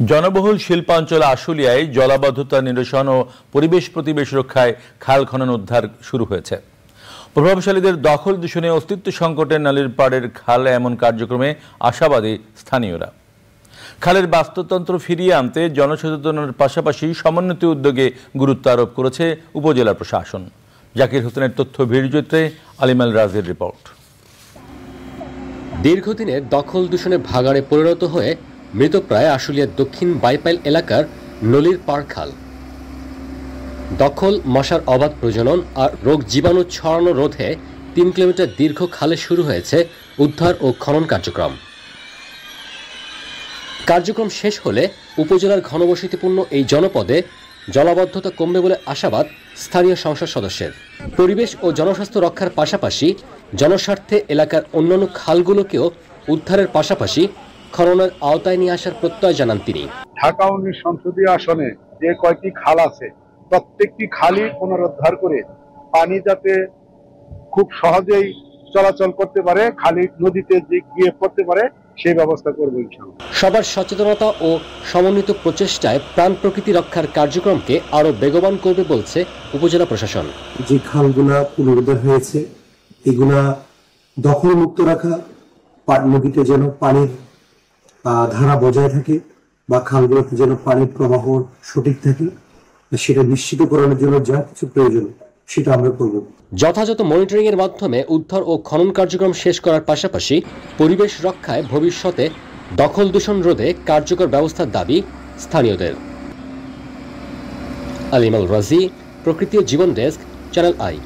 জনবহুল শিল্পাঞ্চল আশুলিয়ায় জলাবদ্ধতা নিরসন ও পরিবেশ প্রতিবেশ রক্ষায় খাল খনন উদ্ধার শুরু হয়েছে। প্রভাবশালীদের দখল দূষণে অস্তিত্ব সংকটে নালির পাড়ের খালে এমন কার্যক্রমে আশাবাদী স্থানীয়রা। খালের বাস্তুতন্ত্র ফিরিয়ে আনতে জনসচেতনতার পাশাপাশি সমন্বিত উদ্যোগে গুরুত্ব আরোপ করেছে উপজেলা প্রশাসন। জাকির হোসেনের তথ্য ভিডিওচিত্রে আলিমাল রাজের রিপোর্ট। দীর্ঘদিনের দখল দূষণে ভাগাড়ে পরিণত হয়ে মৃতপ্রায় আশুলিয়ার দক্ষিণ বাইপাইল এলাকার নলির পাড় খাল। দখল, মশার অবাধ প্রজনন আর রোগ জীবাণু ছড়ানো রোধে ৩ কিলোমিটার দীর্ঘ খালে শুরু হয়েছে উদ্ধার ও খনন কার্যক্রম শেষ হলে উপজেলার ঘনবসতিপূর্ণ এই জনপদে জলাবদ্ধতা কমবে বলে আশাবাদ স্থানীয় সংসদ সদস্যের। পরিবেশ ও জনস্বাস্থ্য রক্ষার পাশাপাশি জনস্বার্থে এলাকার অন্যান্য খালগুলোকেও উদ্ধারের পাশাপাশি খননের আওতায় নিয়ে আসার প্রত্যয় জানান তিনি। ঢাকা 19 সংসদীয় আসনে যে কয়টি খাল আছে প্রত্যেকটি খালই পুনরুদ্ধার করে পানি যাতে খুব সহজেই চলাচল করতে পারে, খালি নদীতে গিয়ে পড়তে পারে সেই ব্যবস্থা করব ইনশাআল্লাহ। সবার সচেতনতা ও সমন্বিত প্রচেষ্টায় প্রাণ প্রকৃতি রক্ষার কার্যক্রমকে আরো বেগবান করবে বলছে উপজেলা প্রশাসন। যে খালগুলা পুনরুদ্ধার হয়েছে এগুলা দখল মুক্ত রাখা, নদীতে যেন পানির ধারা বজায় থাকে বা খালগুলোতে যেন পানির প্রবাহ সঠিক থাকে সেটা নিশ্চিত করার জন্য যা কিছু প্রয়োজন সেটা আমরা করব। যথাযথ মনিটরিং এর মাধ্যমে উদ্ধার ও খনন কার্যক্রম শেষ করার পাশাপাশি পরিবেশ রক্ষায় ভবিষ্যতে দখল দূষণ রোধে কার্যকর ব্যবস্থার দাবি স্থানীয়দের। আলিমাল রাজি, প্রকৃতি ও জীবন ডেস্ক, চ্যানেল আই।